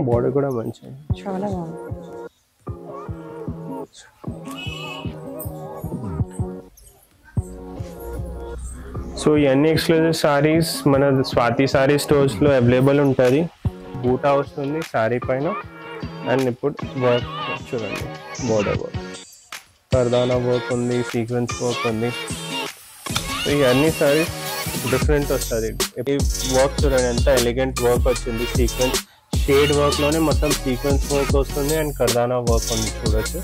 Border కూడా మంచిగా చాలా బాగుంది. సో ఇవన్నీ ఎక్స్క్లూజివ్ సారీస్ మన స్వాతి సారీ స్టోర్స్లో అవైలబుల్ ఉంటుంది. బూటా వస్తుంది సారీ పైన. అండ్ ఇప్పుడు వర్క్ చూడండి, బోర్డర్ వర్క్, కర్దానా వర్క్ ఉంది, సీక్వెన్స్ వర్క్ ఉంది. సో ఇవన్నీ సారీస్ డిఫరెంట్ వస్తుంది. ఈ వర్క్ చూడండి ఎంత ఎలిగెంట్ వర్క్ వచ్చింది. సీక్వెన్స్ షేడ్ వర్క్లోనే మొత్తం సీక్వెన్స్ వర్క్ వస్తుంది అండ్ కర్దానా వర్క్ ఉంది చూడొచ్చు.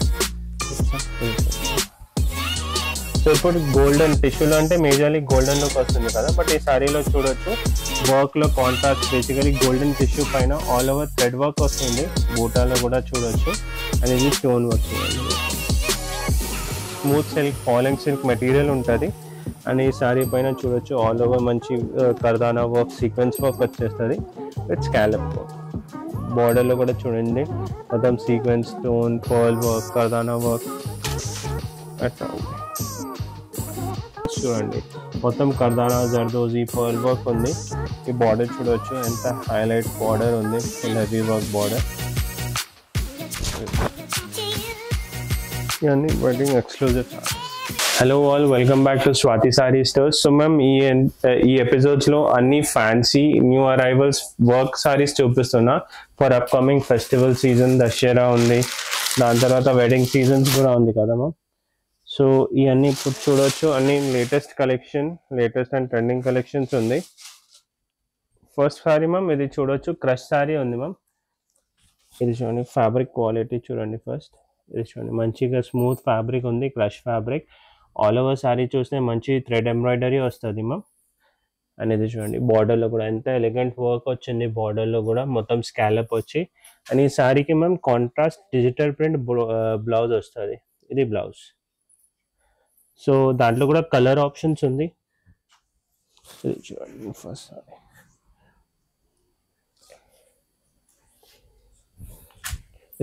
సో ఇప్పుడు గోల్డెన్ టిష్యూలో అంటే మేజర్లీ గోల్డెన్లోకి వస్తుంది కదా, బట్ ఈ సారీలో చూడొచ్చు వర్క్లో కాంట్రాస్ట్ బేసికలీ గోల్డెన్ టిష్యూ పైన ఆల్ ఓవర్ థ్రెడ్ వర్క్ వస్తుంది. బూటాలో కూడా చూడొచ్చు. అండ్ ఇది స్టోన్ వర్క్ చూడండి. Smooth silk, falling silk material ఉంటుంది. అండ్ ఈ సారీ పైన చూడొచ్చు ఆల్ ఓవర్ మంచి కర్దానా వర్క్, సీక్వెన్స్ వర్క్ వచ్చేస్తుంది విత్ స్కాలప్ వర్క్. బార్డర్లో కూడా చూడండి మొత్తం sequence, stone, pearl work, kardana work అట్లా ఉంది. చూడండి మొత్తం కర్దానా, జర్దోజీ, పర్ల్ వర్క్ ఉంది. ఈ బార్డర్ చూడవచ్చు ఎంత హైలైట్ బార్డర్ ఉంది, హెవీ వర్క్ బార్డర్. ఇవన్నీ wedding exclusive. Hello all, welcome back to Swathi sorry Stores. So ma'am ఈ ఎపిసోడ్స్లో అన్ని fancy new arrivals work saris చూపిస్తున్నా for upcoming festival season. Dasara ఉంది, దాని తర్వాత వెడ్డింగ్ సీజన్స్ కూడా ఉంది కదా మ్యామ్. సో ఇవన్నీ ఇప్పుడు చూడవచ్చు, అన్ని latest collection, latest and trending collections ఉంది. ఫస్ట్ సారీ మ్యామ్ ఇది చూడవచ్చు, క్రష్ సారీ ఉంది మ్యామ్. ఇది చూడండి ఫ్యాబ్రిక్ క్వాలిటీ చూడండి. ఫస్ట్ ఇది చూడండి మంచిగా స్మూత్ ఫ్యాబ్రిక్ ఉంది, crush fabric. All over sorry చూస్తే మంచి థ్రెడ్ ఎంబ్రాయిడరీ వస్తుంది మ్యామ్. అండ్ ఇది చూడండి బార్డర్లో కూడా ఎంత ఎలిగెంట్ వర్క్ వచ్చింది. బార్డర్లో కూడా మొత్తం స్కాలప్ వచ్చి. అండ్ ఈ సారీకి ma'am contrast digital print blouse వస్తుంది. ఇది బ్లౌజ్. సో దాంట్లో కూడా కలర్ ఆప్షన్స్ ఉంది. ఇది చూడండి ఫస్ట్ సారీ.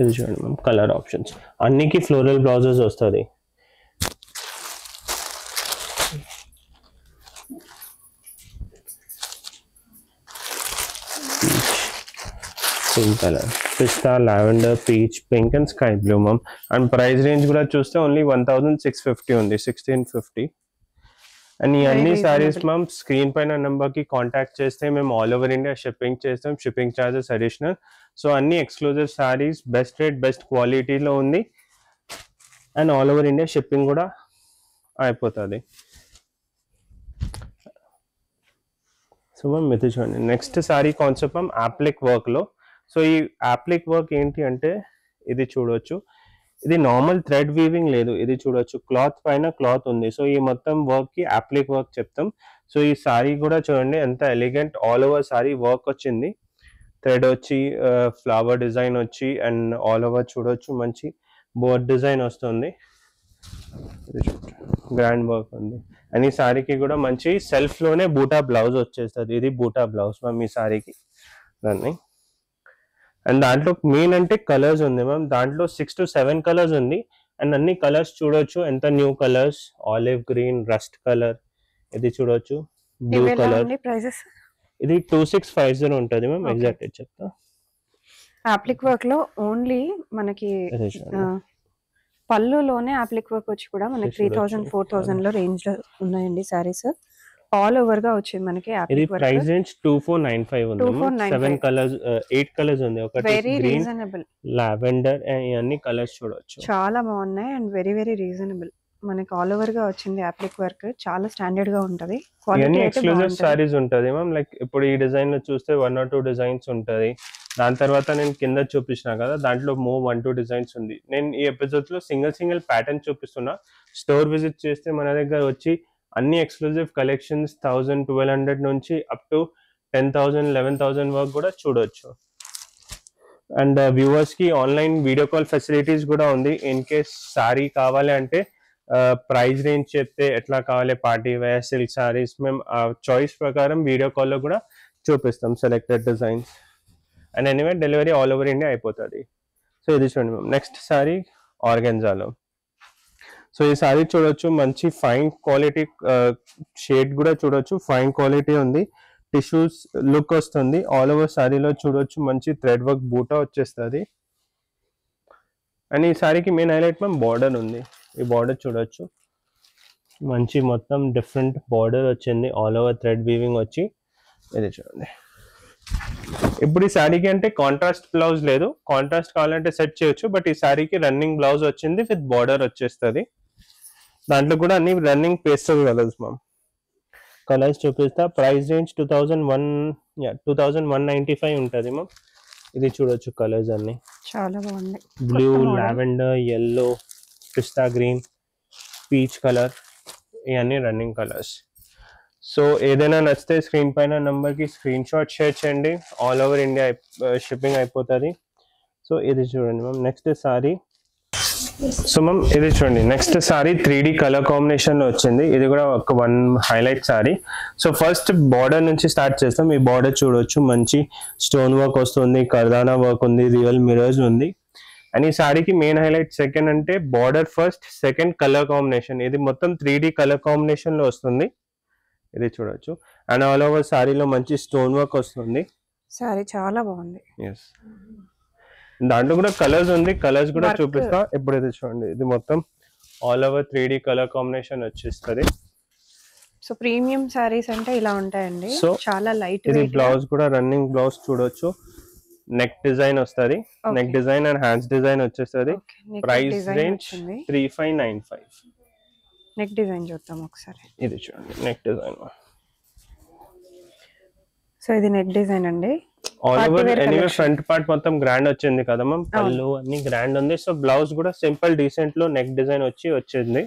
ఇది చూడండి మ్యామ్ కలర్ ఆప్షన్స్. అన్నికి ఫ్లోరల్ బ్లౌజెస్ వస్తుంది. Pink colour, pista, lavender, peach, pink and sky blue ma'am. And price range కూడా చూస్తే ఓన్లీ 1650 ఉంది, 1650. అండ్ ఈ అన్ని సారీస్ మ్యామ్ స్క్రీన్ పైన నెంబర్కి కాంటాక్ట్ చేస్తే మేము ఆల్ ఓవర్ ఇండియా షిప్పింగ్ చేస్తాం, షిప్పింగ్ ఛార్జెస్ అడిషనల్. సో అన్ని exclusive saris best rate, best క్వాలిటీలో ఉంది. And all over India shipping కూడా అయిపోతుంది. సో మ్యామ్ ఇది చూడండి next sorry concept ma'am appliqué వర్క్లో. సో ఈ యాప్లిక్ వర్క్ ఏంటి అంటే ఇది చూడవచ్చు, ఇది నార్మల్ థ్రెడ్ వీవింగ్ లేదు. ఇది చూడొచ్చు క్లాత్ పైన క్లాత్ ఉంది. సో ఈ మొత్తం వర్క్కి యాప్లిక్ వర్క్ చెప్తాం. సో ఈ సారీ కూడా చూడండి ఎంత elegant all over sorry work వచ్చింది. థ్రెడ్ వచ్చి, ఫ్లవర్ డిజైన్ వచ్చి, అండ్ ఆల్ ఓవర్ చూడొచ్చు మంచి బోర్డ్ డిజైన్ వస్తుంది. గ్రాండ్ వర్క్ ఉంది. అండ్ ఈ సారీకి కూడా మంచి సెల్ఫ్లోనే బూటా బ్లౌజ్ వచ్చేస్తుంది. ఇది బూటా బ్లౌజ్ మ్యామ్ ఈ సారీకి. దాన్ని అండ్ దాంట్లో మెయిన్ అంటే కలర్స్ ఉంది మ్యామ్. దాంట్లో 6 to 7 కలర్స్ ఉంది. అండ్ అన్ని కలర్స్ చూడొచ్చు ఎంత new colours, olive green, rust colour, ఇది చూడొచ్చు బ్లూ కలర్. ఇది 2650 ఉంటుంది మ్యామ్. ఎగ్జాక్ట్ చెప్తా. అప్లిక్ వర్క్ లో ఓన్లీ మనకి పళ్ళులోనే అప్లిక్ వర్క్ వచ్చి కూడా మనకి 3000 4000 లో రేంజ్ లో ఉన్నాయండి సారీస్. ఆల్ ఓవర్ గా వచ్చింది మనకి. ఇది ప్రైస్ రేంజ్ 2495 ఉంది. 7 కలర్స్, 8 కలర్స్ ఉంది. ఒకటి వెరీ గ్రీన్, రీజనబుల్, లావెండర్, ఇవన్నీ కలర్స్ చూడొచ్చు. చాలా బాగున్నాయి అండ్ వెరీ వెరీ రీజనబుల్. మనకి ఆల్ ఓవర్ గా వచ్చింది అప్లిక్ వర్క్. చాలా స్టాండర్డ్ గా ఉంటది. ఇవన్నీ ఎక్స్క్లూజివ్ సారీస్ ఉంటుంది మ్యామ్. లైక్ ఇప్పుడు ఈ డిజైన్ లో చూస్తే 1 or 2 డిజైన్స్ ఉంటుంది. దాని తర్వాత నేను కింద చూపించిన కదా, దాంట్లో 1 2 డిజైన్స్ ఉంది. నేను ఈ ఎపిసోడ్స్ లో సింగిల్ ప్యాటర్న్ చూపిస్తున్నా. స్టోర్ విజిట్ చేస్తే మన దగ్గర వచ్చి అన్ని ఎక్స్క్లూజివ్ కలెక్షన్స్ 1000 1200 నుంచి అప్ టు 10,000 11,000 వరకు కూడా చూడొచ్చు. అండ్ వ్యూవర్స్కి ఆన్లైన్ వీడియో కాల్ ఫెసిలిటీస్ కూడా ఉంది. ఇన్ కేస్ సారీ కావాలి అంటే ప్రైస్ రేంజ్ చెప్తే ఎట్లా కావాలి, పార్టీ వేర్, సిల్క్ సారీస్, మేము చాయిస్ ప్రకారం వీడియో కాల్లో కూడా చూపిస్తాం selected designs. And anyway delivery all over India అయిపోతుంది. సో ఇది చూడండి మ్యామ్ నెక్స్ట్ సారీ ఆర్గెన్జాలో. సో ఈ సారీ చూడొచ్చు మంచి ఫైన్ క్వాలిటీ, షేడ్ కూడా చూడొచ్చు ఫైన్ క్వాలిటీ ఉంది. టిష్యూస్ లుక్ వస్తుంది. ఆల్ ఓవర్ సారీలో చూడొచ్చు మంచి థ్రెడ్ వర్క్ బూటా వచ్చేస్తుంది. అండ్ ఈ సారీకి మెయిన్ హైలైట్ మ్యామ్ బార్డర్ ఉంది. ఈ బార్డర్ చూడొచ్చు మంచి మొత్తం డిఫరెంట్ బార్డర్ వచ్చింది. ఆల్ ఓవర్ థ్రెడ్ వీవింగ్ వచ్చి ఇది చూడండి. ఇప్పుడు ఈ శారీకి అంటే కాంట్రాస్ట్ బ్లౌజ్ లేదు, కాంట్రాస్ట్ కావాలంటే సెట్ చేయొచ్చు. బట్ ఈ శారీకి రన్నింగ్ బ్లౌజ్ వచ్చింది విత్ బార్డర్ వచ్చేస్తుంది. దాంట్లో కూడా అన్ని running pastel colours ma'am. Colours చూపిస్తా. ప్రైస్ రేంజ్ 2195 ఉంటుంది మ్యామ్. ఇది చూడొచ్చు కలర్స్ అన్ని చాలా బాగున్నాయి. బ్లూ, లావెండర్, yellow, పిస్తా గ్రీన్, పీచ్ కలర్, ఇవన్నీ రన్నింగ్ కలర్స్. సో ఏదైనా నచ్చితే స్క్రీన్ పైన నెంబర్కి స్క్రీన్ షాట్ షేర్ చేయండి. ఆల్ ఓవర్ ఇండియా షిప్పింగ్ అయిపోతుంది. సో ఇది చూడండి ma'am. Next sorry. So ma'am ఇది చూడండి నెక్స్ట్ సారీ 3D కలర్ కాంబినేషన్లో వచ్చింది. ఇది కూడా ఒక one highlight sorry. So first border నుంచి స్టార్ట్ చేస్తాం. ఈ బార్డర్ చూడొచ్చు మంచి స్టోన్ వర్క్ వస్తుంది, కర్దానా వర్క్ ఉంది, రియల్ మిరర్స్ ఉంది. అండ్ ఈ సారీకి మెయిన్ హైలైట్ సెకండ్ అంటే border first, second colour combination. ఇది మొత్తం 3D కలర్ కాంబినేషన్లో వస్తుంది. ఇది చూడొచ్చు. అండ్ ఆల్ ఓవర్ సారీలో మంచి స్టోన్ వర్క్ వస్తుంది. సారీ చాలా బాగుంది. ఎస్, దాంట్లో కూడా కలర్స్ ఉంది, కలర్స్ కూడా చూపిస్తా. ఇప్పుడు ఇది చూడండి, ఇది మొత్తం all over 3D colour combination వచ్చేస్తుంది. సో ప్రీమియం సారీస్ అంటే ఇలా ఉంటాయండి. సో చాలా లైట్. ఇది బ్లౌజ్ కూడా రన్నింగ్ బ్లౌజ్ చూడొచ్చు. నెక్ డిజైన్ వస్తుంది, neck design and hands design వచ్చేస్తుంది. Price range 3595. నెక్ డిజైన్ చూద్దాం ఒకసారి. ఇది చూడండి నెక్ డిజైన్. సో ఇది నెక్ డిజైన్ అండి. All over anyway front part మొత్తం గ్రాండ్ వచ్చింది కదా మ్యామ్. పళ్ళు అన్ని గ్రాండ్ ఉంది. సో బ్లౌజ్ కూడా సింపుల్ డీసెంట్ లో నెక్ డిజైన్ వచ్చింది.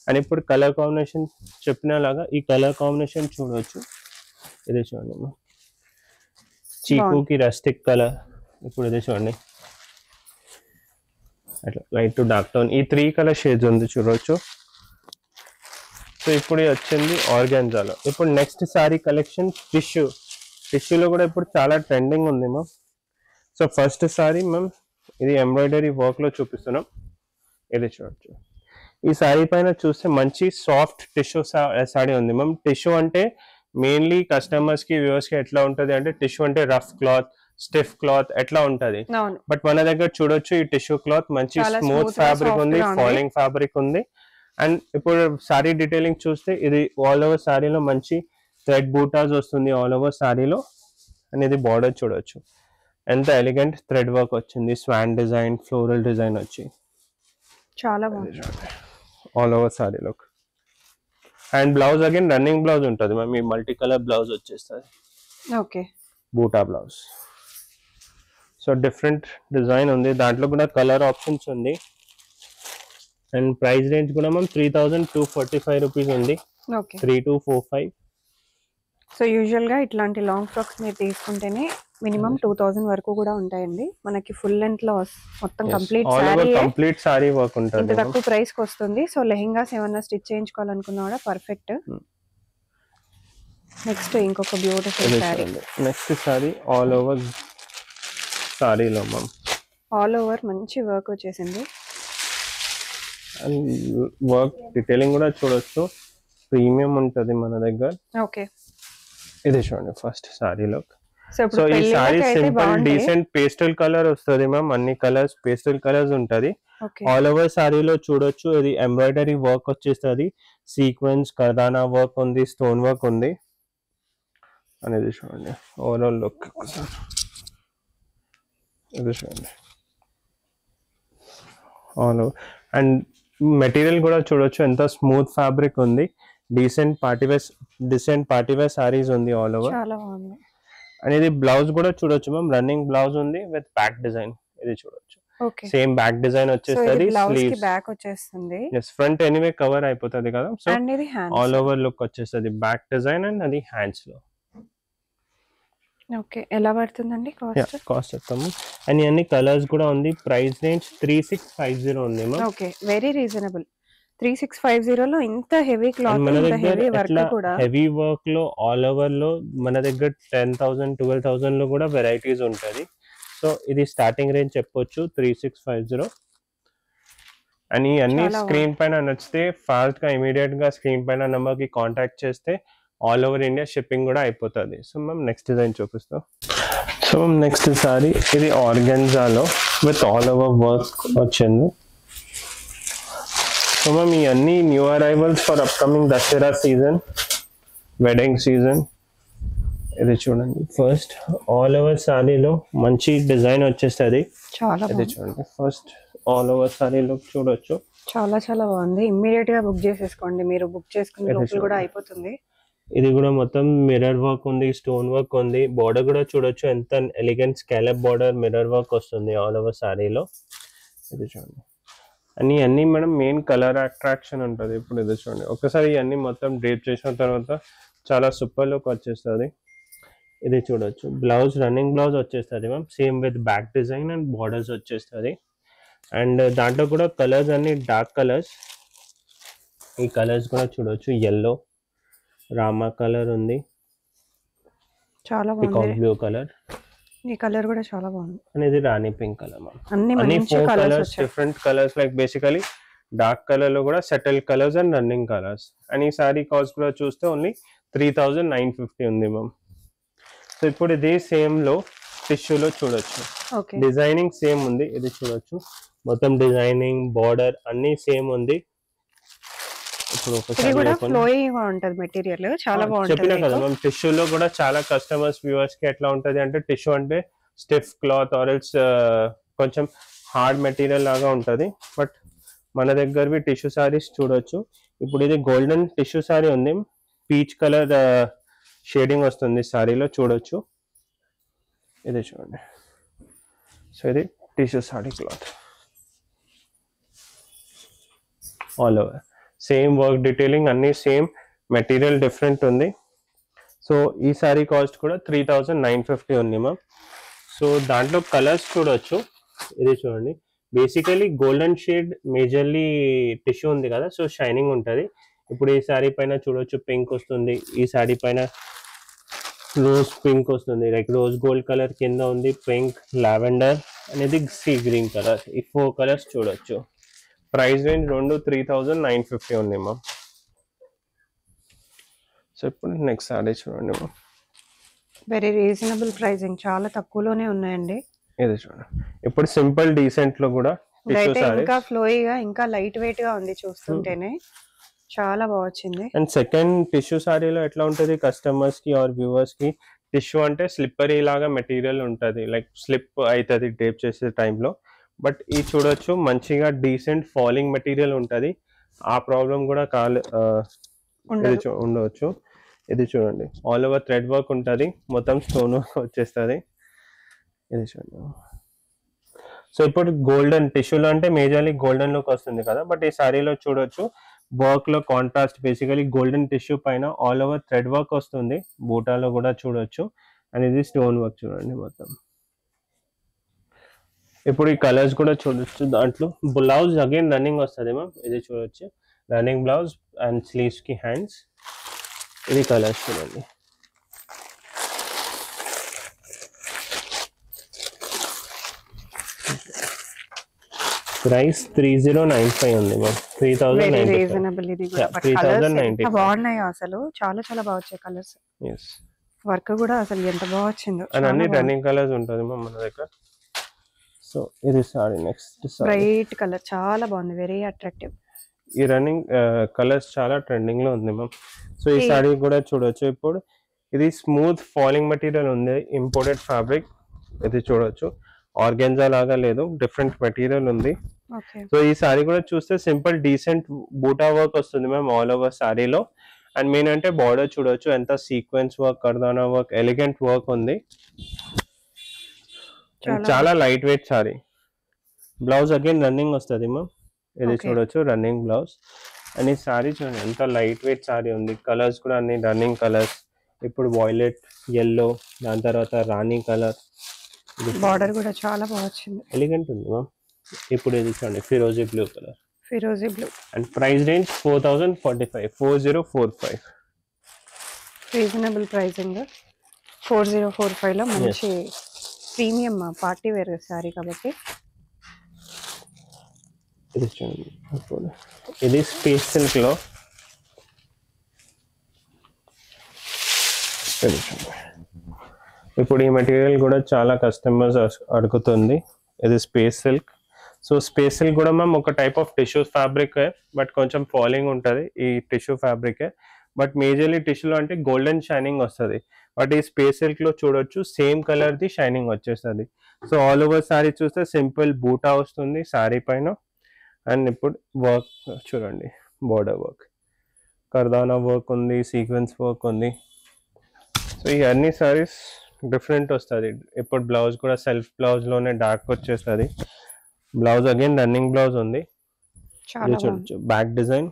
అండ్ ఇప్పుడు కలర్ కాంబినేషన్ చెప్పినలాగా ఈ కలర్ కాంబినేషన్ చూడవచ్చు. ఇది చూడండి మ్యామ్, చీకుకి రస్టిక్ కలర్. ఇప్పుడు ఇది చూడండి అట్లా లైట్ టు డార్క్ టోన్. ఈ 3 కలర్ షేడ్స్ ఉంది చూడవచ్చు. సో ఇప్పుడు వచ్చింది ఆర్గాన్జాలో. ఇప్పుడు నెక్స్ట్ సారీ కలెక్షన్ టిష్యూలో కూడా ఇప్పుడు చాలా ట్రెండింగ్ ఉంది ma'am. So first sorry ma'am ఇది ఎంబ్రాయిడరీ వర్క్లో చూపిస్తున్నాం. ఇది చూడొచ్చు. ఈ సారీ పైన చూస్తే మంచి సాఫ్ట్ టిష్యూ సారీ ఉంది మ్యామ్. టిష్యూ అంటే మెయిన్లీ కస్టమర్స్కి వ్యూవర్స్కి ఎట్లా ఉంటుంది అంటే టిష్యూ అంటే రఫ్ క్లాత్, స్టిఫ్ క్లాత్ ఎట్లా ఉంటది. బట్ మన దగ్గర చూడొచ్చు ఈ టిష్యూ క్లాత్ మంచి స్మూత్ ఫ్యాబ్రిక్ ఉంది, ఫాలింగ్ ఫ్యాబ్రిక్ ఉంది. అండ్ ఇప్పుడు సారీ డీటెయిలింగ్ చూస్తే ఇది ఆల్ ఓవర్ సారీలో మంచి థ్రెడ్ బూటాస్ వస్తుంది ఆల్ ఓవర్ సారీలో. అండ్ ఇది బార్డర్ చూడొచ్చు ఎంత ఎలిగెంట్ థ్రెడ్ వర్క్ వచ్చింది, స్వాన్ డిజైన్, ఫ్లోరల్ డిజైన్ వచ్చి చాలా బాగుంది ఆల్ ఓవర్ సారీలో. And blouse again running blouse ఉంటుంది మ్యామ్. ఈ మల్టీ కలర్ బ్లౌజ్ వచ్చేస్తుంది. Okay, buta blouse. So different design ఉంది, దాంట్లో కూడా కలర్ ఆప్షన్స్ ఉంది. అండ్ ప్రైస్ రేంజ్ కూడా మ్యామ్ 3245 రూపీస్ ఉంది. 3245. సో యూజువల్ గా ఇట్లాంటి లాంగ్ ఫ్రాక్స్ మీరు తీసుకుంటేనే మినిమం 2000 వరకు కూడా ఉంటాయండి. మనకి ఫుల్ లెంత్ లో మొత్తం కంప్లీట్ సారీ వర్క్ ఉంటుంది. ఇంత తక్కువ ప్రైస్ కి వస్తుంది. సో లెహెంగాస్ ఏమన్నా స్టిచ్ చేయించుకోవాలనుకున్నా కూడా పర్ఫెక్ట్. నెక్స్ట్ ఇంకొక beautiful sari. Next sari all over సారీలో మ్యామ్ ఆల్ ఓవర్ మంచి వర్క్ వచ్చేసింది. అండ్ వర్క్ డీటెయిలింగ్ కూడా చూడొచ్చు, ప్రీమియం ఉంటుంది మన దగ్గర. ఓకే, ఇది చూడండి ఫస్ట్ సారీలో. సో ఈ sorry simple decent pastel colour వస్తుంది మ్యామ్. అన్ని కలర్స్ పేస్టల్ కలర్స్ ఉంటది. ఆల్ ఓవర్ సారీలో చూడొచ్చు ఇది ఎంబ్రాయిడరీ వర్క్ వచ్చేస్తుంది, సీక్వెన్స్ కర్దానా వర్క్ ఉంది, స్టోన్ వర్క్ ఉంది. అనేది చూడండి ఓవరాల్ లుక్. ఇది చూడండి ఆల్ ఓవర్. అండ్ మెటీరియల్ కూడా చూడొచ్చు ఎంత స్మూత్ ఫ్యాబ్రిక్ ఉంది. డీసెంట్ పార్టీవేర్ సారీస్ ఉంది ఆల్ ఓవర్. అనేది బ్లౌజ్ కూడా చూడొచ్చు మ్యామ్, రన్నింగ్ బ్లౌజ్ ఉంది విత్ బ్యాక్ డిజైన్. ఇది చూడొచ్చు సేమ్ బ్యాక్ డిజైన్ వచ్చేస్తుంది. బ్యాక్ వచ్చేస్తుంది, ఫ్రంట్ ఎనీవే కవర్ అయిపోతుంది కదా. సో ఆల్ ఓవర్ లుక్ వచ్చేస్తుంది బ్యాక్ డిజైన్. అండ్ అది హ్యాండ్స్ లో. ఓకే, ఎలా పడుతుందండి కాస్ట్ చెప్తాము. అండ్ అన్ని కలర్స్ కూడా ఉంది. ప్రైస్ రేంజ్ 3650 ఉంది మ్యామ్. Okay, very reasonable. 3650 లో ఇంత హెవీ క్లాత్, ఇంత హెవీ వర్క్ కూడా. హెవీ వర్క్ లో ఆల్ ఓవర్ లో మన దగ్గర 10,000 12,000 లో కూడా వెరైటీస్ ఉంటది. సో ఇది స్టార్టింగ్ రేంజ్ చెప్పొచ్చు 3650. అండ్ ఈ అన్ని స్క్రీన్ పైన నచ్చితే ఫాస్ట్ గా ఇమీడియట్ గా స్క్రీన్ పైన నెంబర్ కి కాంటాక్ట్ చేస్తే ఆల్ ఓవర్ ఇండియా షిప్పింగ్ కూడా అయిపోతుంది. సో మ్యామ్ నెక్స్ట్ డిజైన్ చూపిస్తాం. సో నెక్స్ట్ సారీ ఇది ఆర్గెన్జాలో విత్ ఆల్ ఓవర్ వర్క్ వచ్చింది. సో మ్యామ్ ఇవన్నీ new arrivals for upcoming Dasara season, wedding season. ఇది చూడండి, ఫస్ట్ ఆల్ ఓవర్ సారీలో మంచి డిజైన్ వచ్చేస్తుంది. చాలా ఇది చూడండి, ఫస్ట్ ఆల్ ఓవర్ సారీలో చూడొచ్చు. చాలా చాలా బాగుంది. ఇమ్మీడియట్ గా బుక్ చేసేసుకోండి, మీరు బుక్ చేసుకునే లోపల కూడా అయిపోతుంది. ఇది కూడా మొత్తం మిర్రర్ వర్క్ ఉంది, స్టోన్ వర్క్ ఉంది. బార్డర్ కూడా చూడొచ్చు, ఎంత elegant scallop border mirror work వస్తుంది ఆల్ ఓవర్ సారీలో. ఇది చూడండి, అన్ని మేడం మెయిన్ కలర్ అట్రాక్షన్ ఉంటుంది. ఇప్పుడు ఇది చూడండి, ఒకసారి ఇవన్నీ మొత్తం డ్రేప్ చేసిన తర్వాత చాలా సూపర్ లుక్ వచ్చేస్తుంది. ఇది చూడొచ్చు, బ్లౌజ్ రన్నింగ్ బ్లౌజ్ వచ్చేస్తుంది ma'am, same with back design and borders వచ్చేస్తుంది. అండ్ దాంట్లో కూడా కలర్స్ అన్ని డార్క్ కలర్స్. ఈ కలర్స్ కూడా చూడొచ్చు, ఎల్లో, రామా కలర్ ఉంది, చాలా పికాక్ బాగుంది. బ్లూ కలర్, ఈ కలర్ కూడా చాలా బాగుంది. అండ్ ఇది రాణి పింక్ కలర్ మ్యామ్. అన్ని అన్ని మంచి 4 కలర్స్ కలర్స్, వచ్చాయి. Different colours, like basically dark colour లో కూడా settle colours and running colours. And ఈ సారీ కాస్ట్ కూడా చూస్తే ఓన్లీ 3950 ఉంది మ్యామ్. సో ఇప్పుడు ఇది సేమ్ లో టిష్యూలో చూడొచ్చు, ఓకే, డిజైనింగ్ సేమ్ ఉంది. ఇది చూడొచ్చు, మొత్తం డిజైనింగ్ బార్డర్ అన్ని సేమ్ ఉంది. ఇప్పుడు ఇది ఒకసారి కూడా open- ఫ్లోయింగ్ గా ఉంటది మెటీరియల్, చాలా చెప్పినా కదా బాగుంటది. మ్యామ్, టిష్యూలో కూడా చాలా కస్టమర్స్ వ్యూవర్స్ కి ఎట్లా ఉంటది అంటే, టిష్యూ అంటే స్టిఫ్ క్లాత్ ఆర్ ఎల్స్ కొంచెం హార్డ్ మెటీరియల్ లాగా ఉంటది. బట్ మన దగ్గరవి టిష్యూ సారీస్ చూడొచ్చు. ఇప్పుడు ఇది గోల్డెన్ టిష్యూ సారీ ఉంది, పీచ్ కలర్ షేడింగ్ వస్తుంది సారీలో చూడొచ్చు. ఇది చూడండి, సో ఇది tissue sorry cloth all over, same work detailing అన్ని సేమ్, మెటీరియల్ డిఫరెంట్ ఉంది. సో ఈ సారీ కాస్ట్ కూడా 3950 ఉంది మ్యామ్. సో దాంట్లో కలర్స్ చూడొచ్చు. ఇది చూడండి, basically golden shade majorly tissue ఉంది కదా, సో షైనింగ్ ఉంటుంది. ఇప్పుడు ఈ సారీ పైన చూడొచ్చు పింక్ వస్తుంది, ఈ సారీ పైన రోజ్ పింక్ వస్తుంది, లైక్ రోజ్ గోల్డ్ కలర్ కింద ఉంది, పింక్, లావెండర్ అనేది సీ గ్రీన్ కలర్. ఈ 4 కలర్స్ చూడొచ్చు. ప్రైస్ రేంజ్ రెండు 3950 ఉంది మ్యామ్. సో ఇప్పుడు నెక్స్ట్ సారీ చూడండి మ్యామ్. వెరీ రీజనబుల్ ప్రైసింగ్, చాలా తక్కువలోనే ఉన్నాయండి. ఇది చూడండి, ఇప్పుడు సింపుల్ డీసెంట్ లో కూడా టిష్యూ ఇదైతే సారీ. ఇంకా ఫ్లోయిగా, ఇంకా లైట్ వెయిట్ గా ఉంది చూస్తుంటేనే, చాలా బాగా వచ్చింది. అండ్ సెకండ్ టిష్యూ సారీలో ఎట్లా ఉంటుంది, కస్టమర్స్ కి ఆర్ వ్యూవర్స్ కి టిష్యూ అంటే స్లిప్పరీ లాగా మెటీరియల్ ఉంటుంది, లైక్ స్లిప్ అవుతుంది డ్రేప్ చేసే టైంలో. బట్ ఇది చూడొచ్చు, మంచిగా డీసెంట్ ఫాలింగ్ మెటీరియల్ ఉంటుంది, ఆ ప్రాబ్లం కూడా ఉండవచ్చు. ఇది చూడండి, ఆల్ ఓవర్ థ్రెడ్ వర్క్ ఉంటుంది, మొత్తం స్టోన్ వర్క్ వచ్చేస్తుంది. ఇది చూడండి. సో ఇప్పుడు గోల్డెన్ టిష్యూలో అంటే మేజర్లీ గోల్డెన్ లుక్ వస్తుంది కదా, బట్ ఈ సారీలో చూడొచ్చు వర్క్ లో కాంట్రాస్ట్, బేసికలీ గోల్డెన్ టిష్యూ పైన ఆల్ ఓవర్ థ్రెడ్ వర్క్ వస్తుంది, బూటాలో కూడా చూడొచ్చు. అండ్ ఇది స్టోన్ వర్క్ చూడండి మొత్తం. ఇప్పుడు ఈ కలర్స్ కూడా చూడొచ్చు. దాంట్లో బ్లౌజ్ అగైన్ రన్నింగ్ వస్తుంది మ్యామ్. ఇది చూడొచ్చు, రన్నింగ్ బ్లౌజ్ అండ్ స్లీవ్స్ కి హ్యాండ్స్. ఇది కలర్స్ చూడండి. ప్రైస్ 3095 ఉంది మ్యామ్. 3095. రీజనబుల్ ఇది కూడా. Yeah, but colours 3095. ఎంత బాగున్నాయో అసలు, చాలా చాలా బాగా వచ్చాయి కలర్స్. ఎస్, వర్క్ కూడా అసలు ఎంత బాగా వచ్చిందో, అండ్ అన్ని రన్నింగ్ కలర్స్ ఉంటుంది మ్యామ్ మన దగ్గర. సో ఇది sorry, next sorry bright colour, చాలా బాగుంది, వెరీ అట్రాక్టివ్. ఈ రన్నింగ్ కలర్స్ చాలా ట్రెండింగ్ లో ఉంది మ్యామ్. సో ఈ సారీ కూడా చూడొచ్చు. ఇప్పుడు ఇది స్మూత్ ఫాలింగ్ మెటీరియల్ ఉంది, ఇంపోర్టెడ్ ఫ్యాబ్రిక్. ఇది చూడొచ్చు, ఆర్గెన్జా లాగా లేదు, డిఫరెంట్ మెటీరియల్ ఉంది. ఓకే, సో ఈ సారీ కూడా చూస్తే సింపుల్ డీసెంట్ బూటా వర్క్ వస్తుంది మ్యామ్ ఆల్ ఓవర్ సారీలో. అండ్ మెయిన్ అంటే బార్డర్ చూడొచ్చు, ఎంత sequence work, kardana work, elegant work ఉంది. చాలా light weight sari. Blouse again running వస్తుంది మ్యామ్. ఇది చూడొచ్చు, రన్నింగ్ బ్లౌజ్. అండ్ ఈ సారీ చూడండి, ఎంత లైట్ వెయిట్ సారీ ఉంది. కలర్స్ కూడా అన్ని రన్నింగ్ కలర్స్. ఇప్పుడు వాయిలెట్, ఎల్లో, దాని తర్వాత రాణి కలర్. బార్డర్ కూడా చాలా బాగా వచ్చింది, ఎలిగెంట్ ఉంది మ్యామ్. ఇప్పుడు ఇది చూడండి, firozi blue colour. Firozi blue. And price range 4045, 4045. Reasonable pricing, 4045 లో మంచి ప్రీమియం పార్టీ వేర్ సారీ కాబట్టి. ఇది చూడండి, ఇది స్పేస్ సిల్క్ లో ఇప్పుడు ఈ మెటీరియల్ కూడా చాలా కస్టమర్స్ అడుగుతుంది. ఇది space silk. So space silk కూడా మ్యామ్ ఒక type of tissue fabric, but కొంచెం ఫాలింగ్ ఉంటుంది ఈ టిష్యూ ఫ్యాబ్రిక్. బట్ మేజర్లీ టిష్యూలో అంటే గోల్డెన్ షైనింగ్ వస్తుంది. బట్ ఈ స్పేస్ సిల్క్లో చూడొచ్చు సేమ్ కలర్ది షైనింగ్ వచ్చేస్తుంది. సో ఆల్ ఓవర్ శారీ చూస్తే సింపుల్ బూటా వస్తుంది శారీ పైన. అండ్ ఇప్పుడు వర్క్ చూడండి, బోర్డర్ వర్క్, కర్దానా వర్క్ ఉంది, సీక్వెన్స్ వర్క్ ఉంది. సో ఈ అన్ని సారీస్ డిఫరెంట్ వస్తుంది. ఇప్పుడు బ్లౌజ్ కూడా సెల్ఫ్ బ్లౌజ్లోనే డార్క్ వచ్చేస్తుంది. బ్లౌజ్ అగైన్ రన్నింగ్ బ్లౌజ్ ఉంది. చూడొచ్చు back design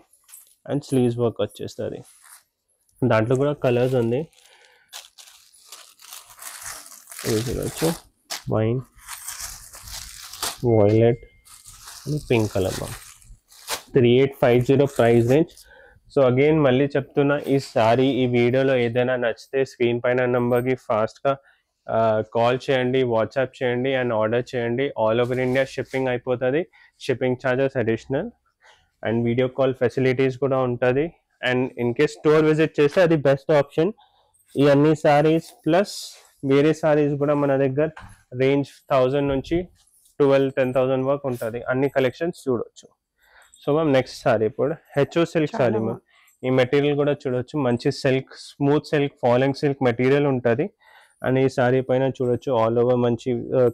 and sleeves work వచ్చేస్తుంది. దాంట్లో కూడా కలర్స్ ఉంది. ఇది చూడొచ్చు, wine, violet and pink colour. 3850 price range. So again మళ్ళీ చెప్తున్నా, ఈ సారీ ఈ వీడియోలో ఏదైనా నచ్చితే స్క్రీన్ పైన నెంబర్కి ఫాస్ట్గా కాల్ చేయండి, వాట్సాప్ చేయండి అండ్ ఆర్డర్ చేయండి. ఆల్ ఓవర్ ఇండియా షిప్పింగ్ అయిపోతుంది. Shipping charges additional and video call facilities కూడా ఉంటుంది. And in case store visit చేస్తే అది బెస్ట్ ఆప్షన్. ఈ అన్ని సారీస్ ప్లస్ వేరే సారీస్ కూడా మన దగ్గర రేంజ్ 1000 నుంచి 12-10,000 వరకు ఉంటుంది. అన్ని కలెక్షన్స్ చూడొచ్చు. సో మ్యామ్ నెక్స్ట్ సారీ ఇప్పుడు హెచ్ఓ సిల్క్ సారీ మ్యామ్. ఈ మెటీరియల్ కూడా చూడొచ్చు, మంచి silk, smooth silk, falling silk material ఉంటుంది. అండ్ ఈ సారీ పైన చూడొచ్చు ఆల్ ఓవర్ మంచి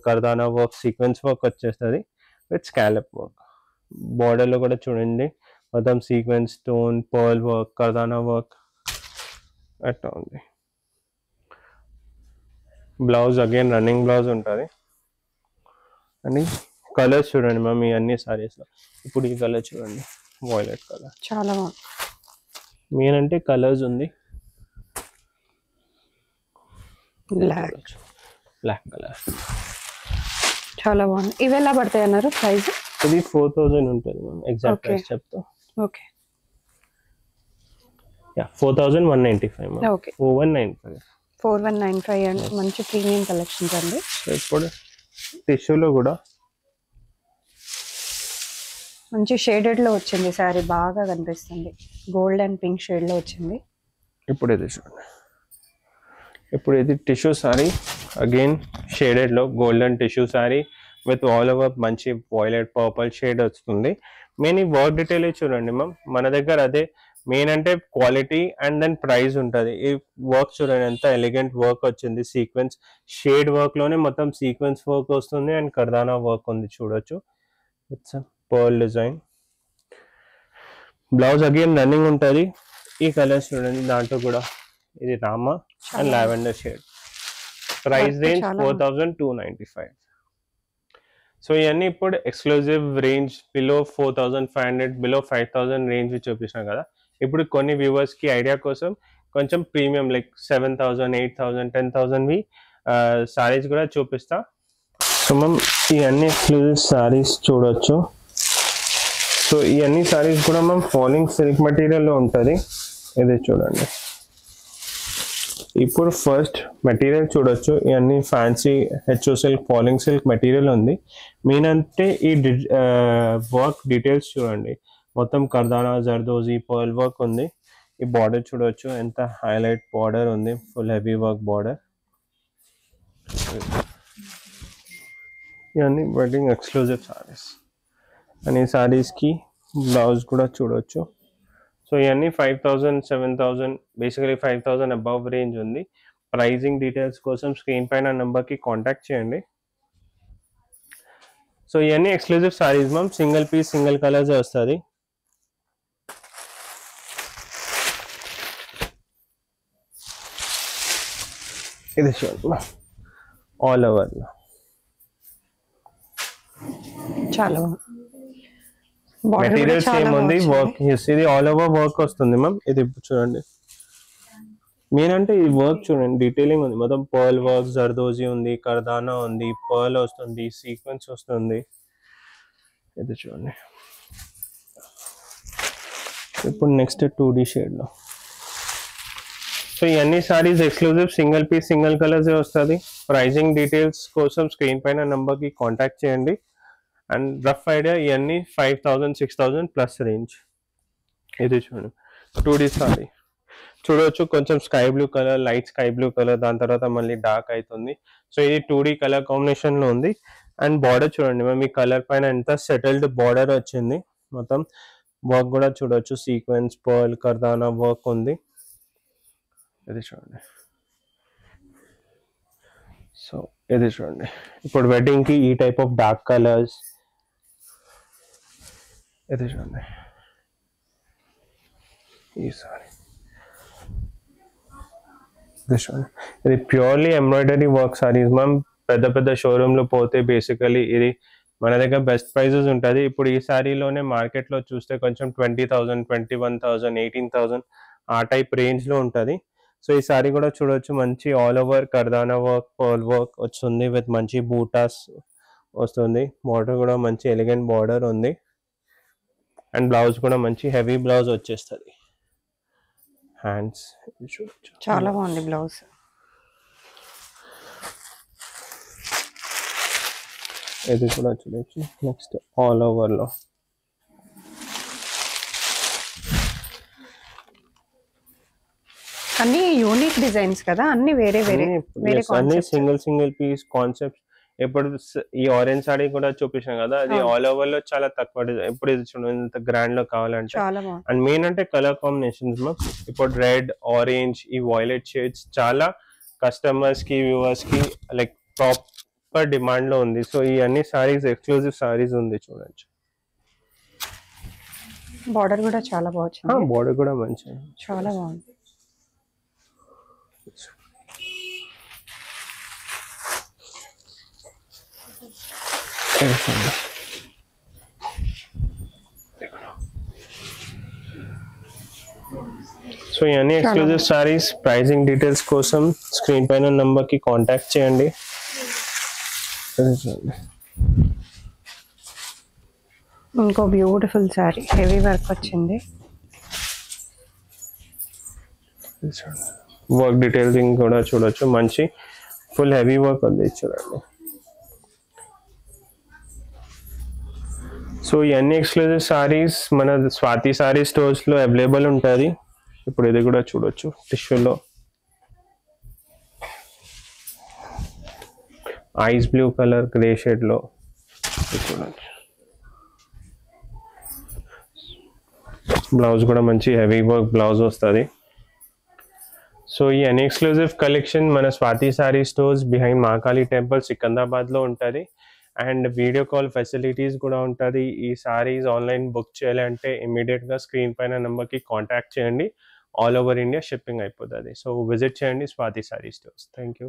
కర్దానా వర్క్, సీక్వెన్స్ వర్క్ వచ్చేస్తుంది విత్ స్కాలప్ వర్క్. బార్డర్లో కూడా చూడండి మొత్తం sequence, stone, pearl work, kardana work అట్లా ఉంది. బ్లౌజ్ అగైన్ రన్నింగ్ బ్లౌజ్ ఉంటుంది. అని కలర్స్ చూడండి మ్యామ్ ఈ అన్ని సారీస్లో. ఇప్పుడు ఈ కలర్ చూడండి, వైలెట్ కలర్, చాలా బాగుంది. మెయిన్ అంటే కలర్స్ ఉంది. బ్లాక్ కలర్ చాలా బాగుంది. ఇవి ఎలా పడతాయి అన్నారు ప్రైస్? ఇది 4000 ఉంటుంది మ్యామ్. ఎగ్జాక్ట్ ప్రైస్ చెప్తా. Okay, 4195 ma'am. ఓకే, 4195 అండి. మంచి ప్రీమియం కలెక్షన్స్ అండి. ఇప్పుడు టిష్యూలో కూడా మంచి షేడెడ్ లో వచ్చింది సారీ, బాగా కనిపిస్తుంది. గోల్డ్ అండ్ పింక్ షేడ్ లో వచ్చింది. ఇప్పుడు ఇది చూడండి, ఇప్పుడు ఇది టిష్యూ సారీ అగైన్ షేడెడ్ లో golden tissue sorry with all over మంచి వైలెట్ పర్పుల్ షేడ్ వస్తుంది. మెయిన్ ఈ వర్క్ డీటెయిల్ చూడండి మ్యామ్. మన దగ్గర అదే మెయిన్ అంటే క్వాలిటీ అండ్ దెన్ ప్రైస్ ఉంటుంది. ఈ వర్క్ చూడండి ఎంత ఎలిగెంట్ వర్క్ వచ్చింది. సీక్వెన్స్ షేడ్ వర్క్ లోనే మొత్తం సీక్వెన్స్ వర్క్ వస్తుంది అండ్ కర్దానా వర్క్ ఉంది చూడొచ్చు. It's pearl design. Blouse again running ఉంటుంది. ఈ కలర్స్ చూడండి, దాంట్లో కూడా ఇది Rama and lavender shade. Price range 4295. So ఇవన్నీ ఇప్పుడు exclusive range below 4500, below 5000 range చూపించాం కదా. ఇప్పుడు కొన్ని వ్యూవర్స్కి ఐడియా కోసం కొంచెం ప్రీమియం లైక్ 7000, 8000, 10,000వి సారీస్ కూడా చూపిస్తా. సో మ్యామ్ ఇవన్నీ ఎక్స్క్లూజివ్ సారీస్ చూడొచ్చు. సో ఇవన్నీ సారీస్ కూడా మ్యామ్ ఫాలింగ్ సిల్క్ మెటీరియల్లో ఉంటుంది. ఇది చూడండి, ఇప్పుడు ఫస్ట్ మెటీరియల్ చూడొచ్చు. ఇవన్నీ fancy HO silk, falling silk material ఉంది. మెయిన్ అంటే ఈ వర్క్ డీటెయిల్స్ చూడండి, మొత్తం కర్దానా, జర్దోజీ, పర్ల్ వర్క్ ఉంది. ఈ బార్డర్ చూడొచ్చు ఎంత హైలైట్ బార్డర్ ఉంది, ఫుల్ హెవీ వర్క్ బార్డర్. ఇవన్నీ వెడ్డింగ్ ఎక్స్క్లూజివ్ సారీస్. అండ్ ఈ సారీస్కి బ్లౌజ్ కూడా చూడొచ్చు. సో ఇవన్నీ 5000, 7000, బేసికలీ 5000 అబవ్ రేంజ్ ఉంది. ప్రైజింగ్ డీటెయిల్స్ కోసం స్క్రీన్ పైన నెంబర్కి కాంటాక్ట్ చేయండి. సో ఇవన్నీ exclusive saris ma'am. Single piece, single colours వస్తుంది. ఇది చూడండి ఆల్ ఓవర్ చాలా మెటీరియల్ సేమ్ ఉంది. వర్క్ ఇది ఆల్ ఓవర్ వర్క్ వస్తుంది మ్యామ్. ఇది చూడండి, మెయిన్ అంటే ఈ వర్క్ చూడండి, డీటెయిలింగ్ ఉంది మొత్తం. పర్ల్ వర్క్, జర్దోజీ ఉంది, కర్దానా ఉంది, పర్ల్ వస్తుంది, సీక్వెన్స్ వస్తుంది. ఇది చూడండి. ఇప్పుడు నెక్స్ట్ 2D షేడ్లో. సో ఇవన్నీ saris exclusive single piece, single colours వస్తుంది. ప్రైజింగ్ డీటెయిల్స్ కోసం స్క్రీన్ పైన నెంబర్కి కాంటాక్ట్ చేయండి. అండ్ రఫ్ ఐడియా ఇవన్నీ 5000, 6000 ప్లస్ రేంజ్. ఇది చూడండి 2D సారీ, చూడొచ్చు కొంచెం sky blue colour, light sky blue colour, దాని తర్వాత మళ్ళీ డార్క్ అవుతుంది. సో ఇది 2D కలర్ కాంబినేషన్ లో ఉంది. అండ్ బార్డర్ చూడండి మ్యామ్, ఈ కలర్ పైన ఎంత సెటిల్డ్ బార్డర్ వచ్చింది. మొత్తం వర్క్ కూడా చూడొచ్చు, సీక్వెన్స్, పర్ల్, కర్దానా వర్క్ ఉంది. ఇది చూడండి. సో ఇది చూడండి, ఇప్పుడు వెడ్డింగ్ కి ఈ టైప్ ఆఫ్ డార్క్ కలర్స్. ఇది చూడండి, ఈ సారీ ఇది చూడండి, ఇది purely embroidery work saris ma'am. పెద్ద పెద్ద షోరూమ్ లో పోతే బేసికలీ ఇది మన దగ్గర బెస్ట్ ప్రైజెస్ ఉంటుంది. ఇప్పుడు ఈ సారీలోనే మార్కెట్లో చూస్తే కొంచెం 20,000, 21,000, 18,000 ఆ టైప్ రేంజ్లో ఉంటుంది. సో ఈ సారీ కూడా చూడొచ్చు, మంచి all over kardana work, pearl work వస్తుంది విత్ మంచి బూటాస్ వస్తుంది. బార్డర్ కూడా మంచి ఎలిగెంట్ బార్డర్ ఉంది. అండ్ బ్లౌజ్ కూడా మంచి హెవీ బ్లౌజ్ వచ్చేస్తుంది. హ్యాండ్స్ చూడొచ్చు, చాలా బాగుంది బ్లౌజ్. ఇది కూడా చూడొచ్చు. నెక్స్ట్ ఆల్ ఓవర్ లో అన్ని యూనిక్ డిజైన్స్ కదా, అన్ని వేరే వేరే వేరే అన్ని సింగిల్ పీస్ కాన్సెప్ట్. ఇప్పుడు ఈ ఆరెంజ్ సారీ కూడా చూపించాం కదా, అది ఆల్ ఓవర్ లో చాలా తక్కువ డిజైన్. ఇప్పుడు ఇది చూడండి ఎంత గ్రాండ్ లో కావాలంటే. చాలా బాగుంది. అండ్ మెయిన్ అంటే కలర్ కాంబినేషన్స్ లో ఇప్పుడు రెడ్, ఆరెంజ్, ఈ వైలెట్ షేడ్స్ చాలా కస్టమర్స్ కి, వ్యూవర్స్ కి లైక్ ప్రాపర్ డిమాండ్ లో ఉంది. సో ఈ అన్ని సారీస్ ఎక్స్క్లూజివ్ సారీస్ ఉంది చూడొచ్చు. బార్డర్ కూడా చాలా బాగుంది. బార్డర్ కూడా మంచి, చాలా బాగుంది. సో ఇవన్నీ ఎక్స్క్లూజివ్ సారీస్. ప్రైజింగ్ డీటెయిల్స్ కోసం స్క్రీన్ పైన నంబర్ కి కాంటాక్ట్ చేయండి. ఇంకో బ్యూటిఫుల్ సారీ, హెవీ వర్క్ వచ్చింది. వర్క్ డీటెయిల్సింగ్ కూడా చూడొచ్చు, మంచి ఫుల్ హెవీ వర్క్ ఉంది చూడండి. సో ఇవన్నీ ఎక్స్క్లూజివ్ సారీస్ మన స్వాతి సారీ స్టోర్స్ లో అవైలబుల్ ఉంటుంది. ఇప్పుడు ఇది కూడా చూడొచ్చు, టిష్యూలో ice blue colour, grey shade లో చూడొచ్చు. బ్లౌజ్ కూడా మంచి హెవీ వర్క్ బ్లౌజ్ వస్తుంది. సో ఈ అన్ఎక్స్క్లూజివ్ కలెక్షన్ మన Swathi sorry stores behind Mahakali temple Secunderabad లో ఉంటుంది. అండ్ వీడియో కాల్ ఫెసిలిటీస్ కూడా ఉంటుంది. ఈ సారీస్ ఆన్లైన్ బుక్ చేయాలంటే ఇమీడియట్ గా స్క్రీన్ పైన నెంబర్ కి కాంటాక్ట్ చేయండి. ఆల్ ఓవర్ ఇండియా షిప్పింగ్ అయిపోతుంది. సో విజిట్ చేయండి Swathi sorry stores. Thank you.